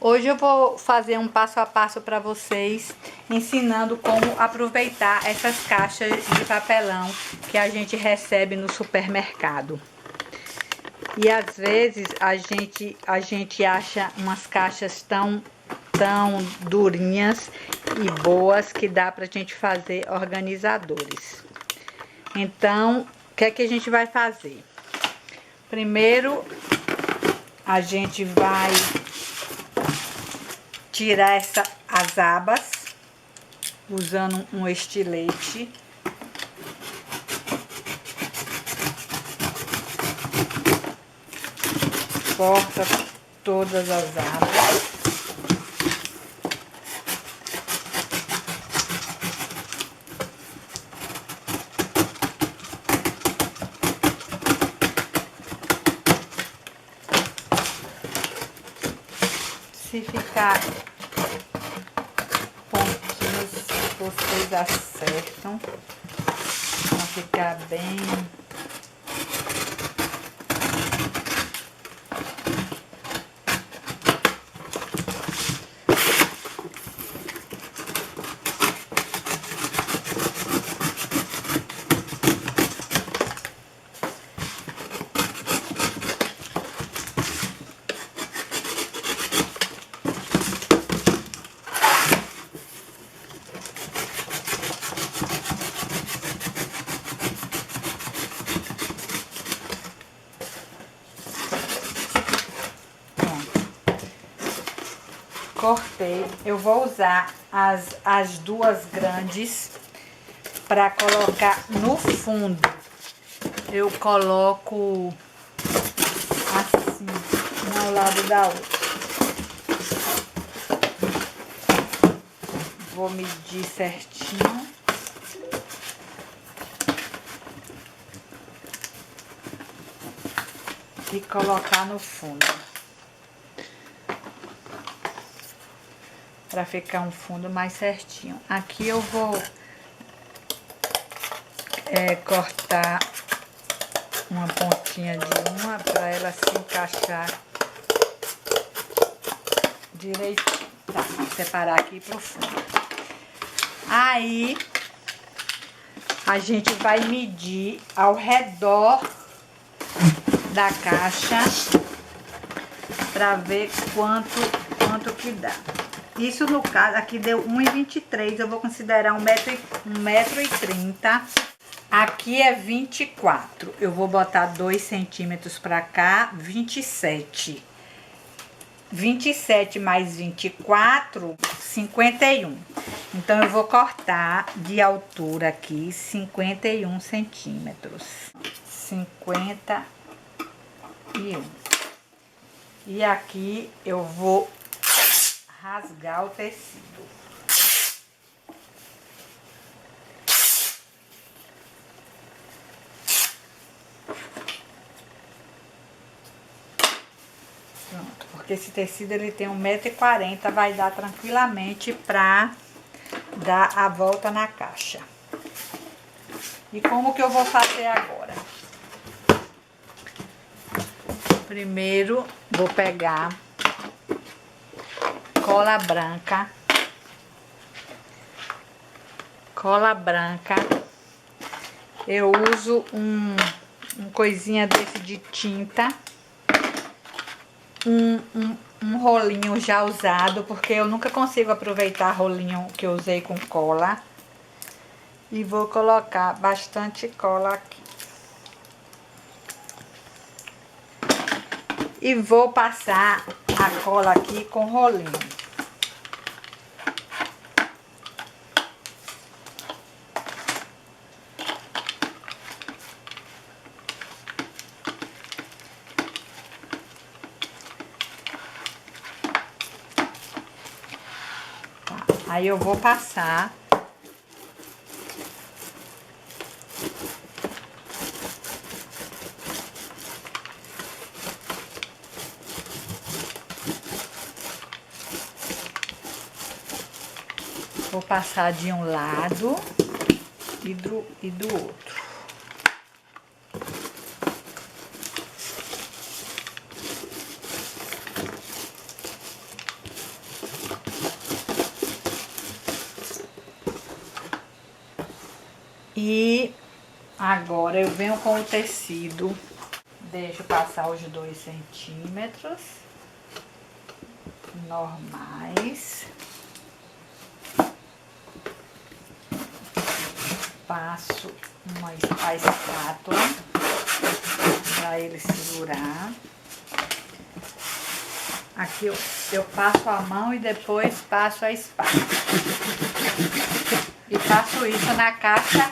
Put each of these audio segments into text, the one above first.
Hoje eu vou fazer um passo a passo para vocês, ensinando como aproveitar essas caixas de papelão que a gente recebe no supermercado. E às vezes a gente acha umas caixas tão durinhas e boas que dá pra gente fazer organizadores. Então, o que é que a gente vai fazer? Primeiro, a gente vai tirar as abas usando um estilete. Corta todas as abas. Se ficar pontinhos, vocês acertam para ficar bem. Cortei. Eu vou usar as duas grandes para colocar no fundo. Eu coloco assim, um ao lado da outra. Vou medir certinho. E colocar no fundo. Para ficar um fundo mais certinho. Aqui eu vou cortar uma pontinha de uma para ela se encaixar direitinho. Tá, vou separar aqui pro fundo. Aí a gente vai medir ao redor da caixa para ver quanto que dá. Isso no caso, aqui deu 1,23, eu vou considerar 1,30 m. Aqui é 24, eu vou botar 2 centímetros pra cá, 27. 27 mais 24, 51. Então, eu vou cortar de altura aqui 51 centímetros. 51. E aqui eu vou rasgar o tecido. Pronto, porque esse tecido ele tem 1,40 m, vai dar tranquilamente pra dar a volta na caixa. E como que eu vou fazer agora? Primeiro, vou pegar cola branca. Cola branca. Eu uso um coisinha desse de tinta. Um rolinho já usado, porque eu nunca consigo aproveitar rolinho que eu usei com cola. E vou colocar bastante cola aqui. E vou passar a cola aqui com rolinho. Tá, aí eu vou passar. Vou passar de um lado e do outro. E agora eu venho com o tecido, deixo passar os 2 centímetros normais. Passo a espátula para ele segurar. Aqui eu passo a mão e depois passo a espátula. E faço isso na caixa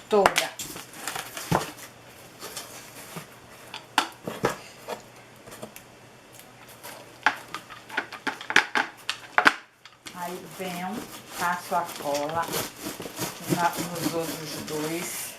toda. Aí venho, passo a cola nos outros 2.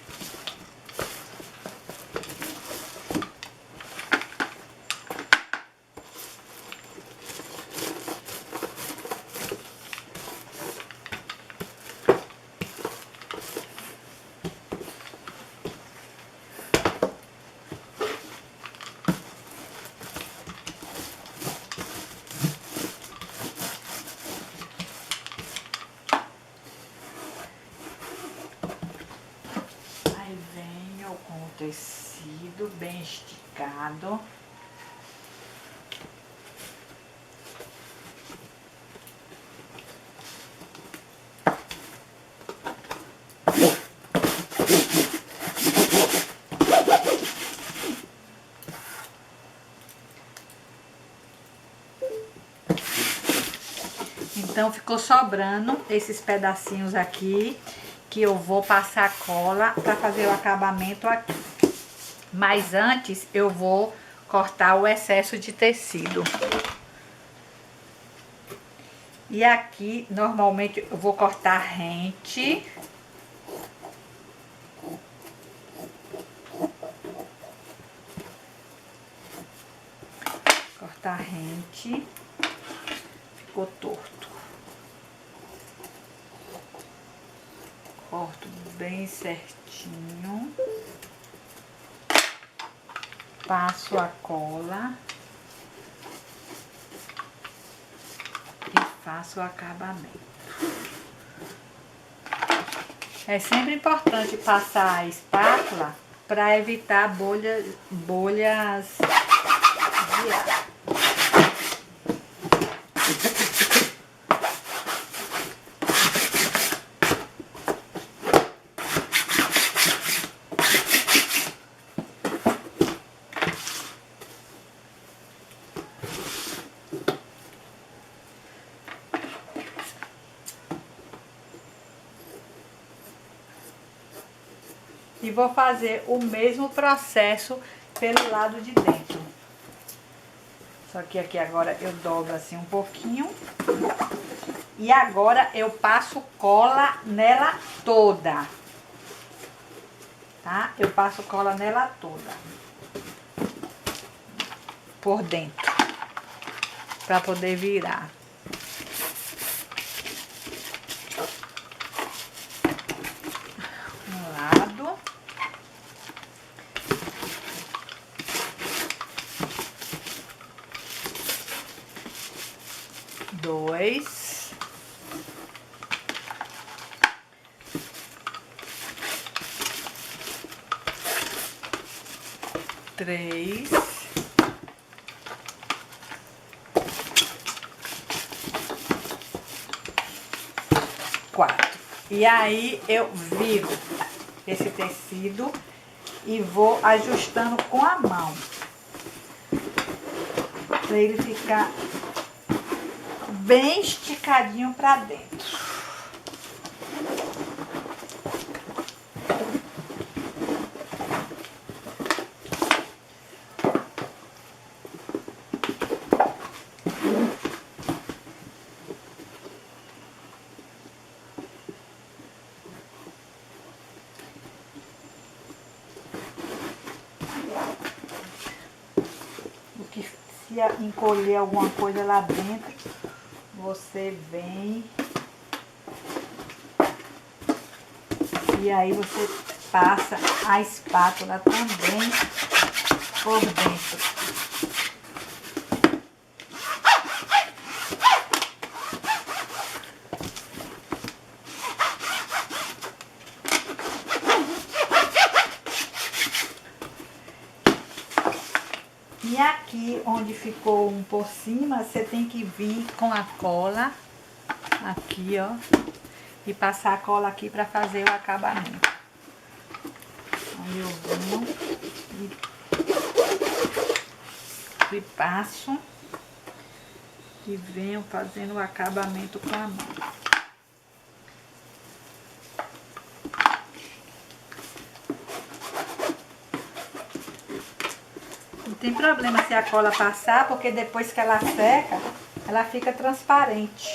Venho com o tecido bem esticado. Então ficou sobrando esses pedacinhos aqui, que eu vou passar cola para fazer o acabamento aqui. Mas antes eu vou cortar o excesso de tecido. E aqui normalmente eu vou cortar rente. Cortar rente. Ficou torto. Corto bem certinho. Passo a cola. E faço o acabamento. É sempre importante passar a espátula para evitar bolhas de ar. E vou fazer o mesmo processo pelo lado de dentro. Só que aqui agora eu dobro assim um pouquinho. E agora eu passo cola nela toda. Tá? Eu passo cola nela toda. Por dentro. Pra poder virar. Um lado. Dois. Três. Quatro. E aí eu viro esse tecido e vou ajustando com a mão. Pra ele ficar bem esticadinho pra dentro. Porque se encolher alguma coisa lá dentro, você vem e aí você passa a espátula também por dentro. Aí, onde ficou um por cima, você tem que vir com a cola aqui, ó, e passar a cola aqui para fazer o acabamento. Aí eu venho e passo e venho fazendo o acabamento com a mão. Não tem problema se a cola passar, porque depois que ela seca, ela fica transparente.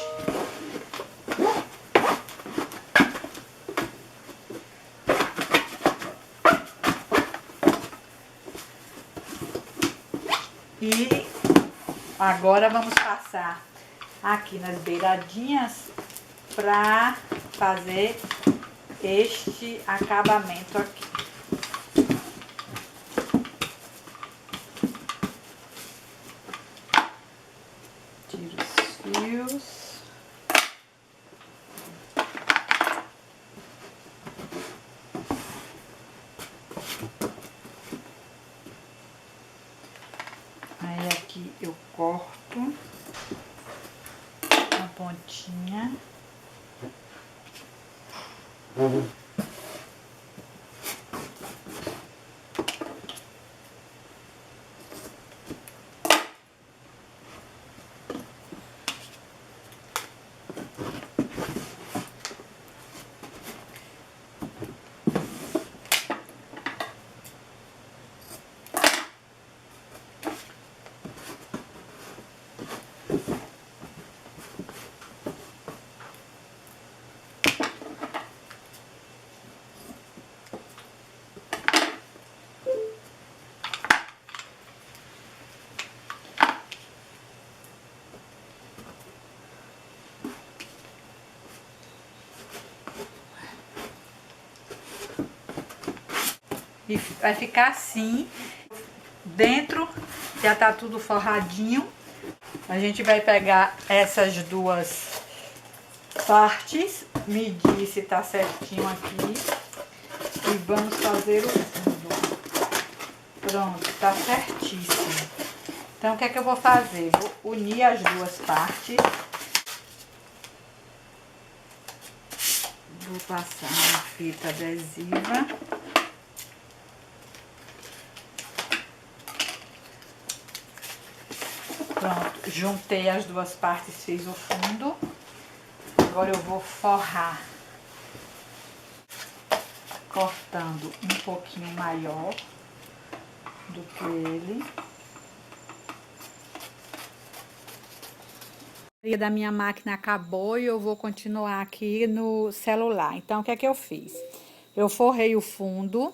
E agora vamos passar aqui nas beiradinhas para fazer este acabamento aqui. Tiro os fios. Aí aqui eu corto a pontinha. E vai ficar assim. Dentro já tá tudo forradinho. A gente vai pegar essas duas partes, medir se tá certinho aqui e vamos fazer o fundo. Pronto, tá certíssimo. Então o que é que eu vou fazer? Vou unir as duas partes. Vou passar uma fita adesiva. Pronto, juntei as duas partes, fiz o fundo. Agora eu vou forrar, cortando um pouquinho maior do que ele. A bateria da minha máquina acabou e eu vou continuar aqui no celular. Então, o que é que eu fiz? Eu forrei o fundo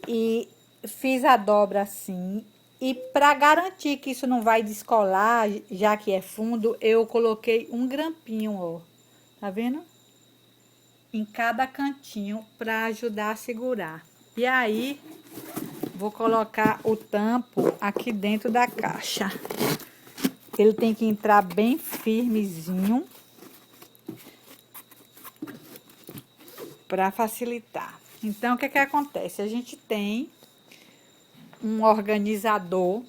e fiz a dobra assim. E para garantir que isso não vai descolar, já que é fundo, eu coloquei um grampinho, ó. Tá vendo? Em cada cantinho para ajudar a segurar. E aí, vou colocar o tampo aqui dentro da caixa. Ele tem que entrar bem firmezinho para facilitar. Então, o que que acontece? A gente tem um organizador,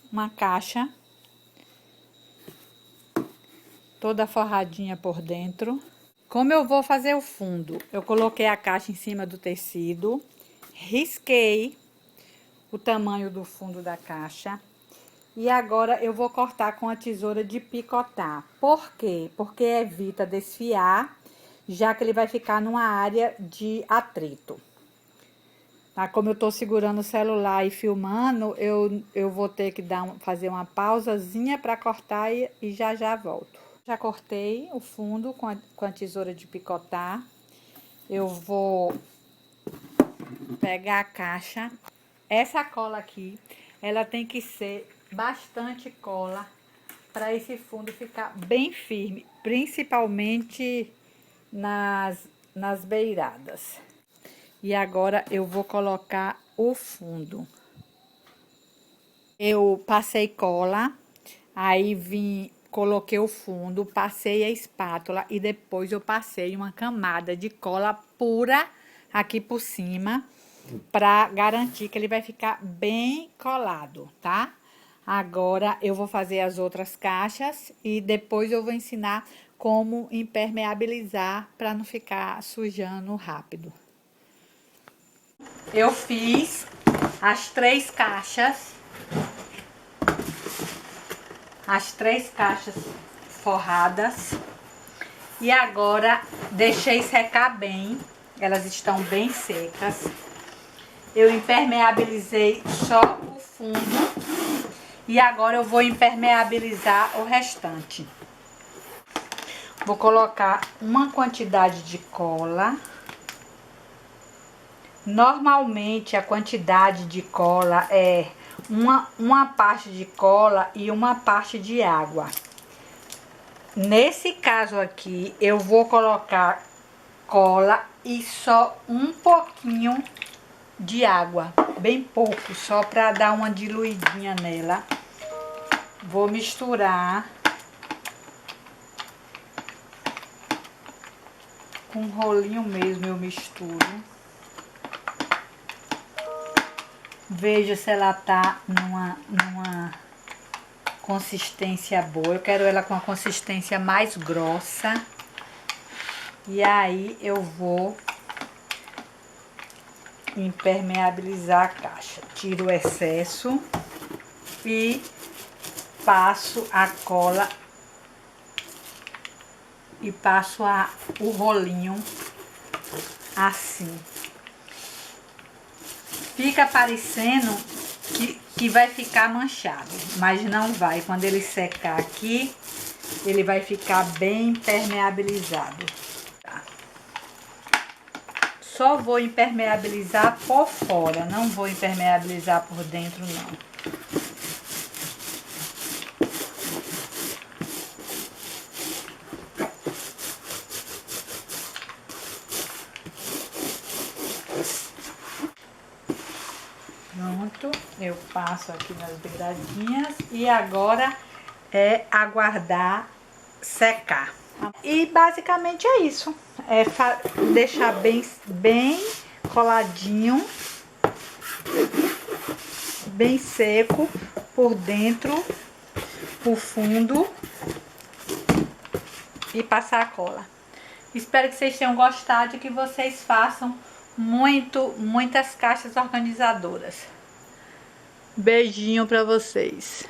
uma caixa toda forradinha por dentro. Como eu vou fazer o fundo? Eu coloquei a caixa em cima do tecido, risquei o tamanho do fundo da caixa e agora eu vou cortar com a tesoura de picotar. Por quê? Porque evita desfiar, já que ele vai ficar numa área de atrito. Tá? Como eu tô segurando o celular e filmando, eu vou ter que fazer uma pausazinha para cortar e já volto. Já cortei o fundo com a tesoura de picotar. Eu vou pegar a caixa. Essa cola aqui, ela tem que ser bastante cola para esse fundo ficar bem firme, principalmente nas beiradas. E agora eu vou colocar o fundo. Eu passei cola, aí coloquei o fundo, passei a espátula e depois eu passei uma camada de cola pura aqui por cima. para garantir que ele vai ficar bem colado, tá? Agora eu vou fazer as outras caixas e depois eu vou ensinar como impermeabilizar para não ficar sujando rápido. Eu fiz as 3 caixas. As 3 caixas forradas. E agora deixei secar bem. Elas estão bem secas. Eu impermeabilizei só o fundo. E agora eu vou impermeabilizar o restante. Vou colocar uma quantidade de cola. Normalmente a quantidade de cola é uma parte de cola e uma parte de água. Nesse caso aqui, eu vou colocar cola e só um pouquinho de água, bem pouco, só para dar uma diluidinha nela. Vou misturar com um rolinho mesmo, eu misturo. Veja se ela tá numa consistência boa. Eu quero ela com a consistência mais grossa. E aí eu vou impermeabilizar a caixa. Tiro o excesso e passo a cola e passo o rolinho assim. Fica parecendo que vai ficar manchado, mas não vai. Quando ele secar aqui, ele vai ficar bem impermeabilizado. Tá. Só vou impermeabilizar por fora, não vou impermeabilizar por dentro, não. Pronto, eu passo aqui nas beiradinhas e agora é aguardar secar. E basicamente é isso, é deixar bem coladinho, bem seco por dentro, por fundo e passar a cola. Espero que vocês tenham gostado e que vocês façam muitas caixas organizadoras. Beijinho pra vocês.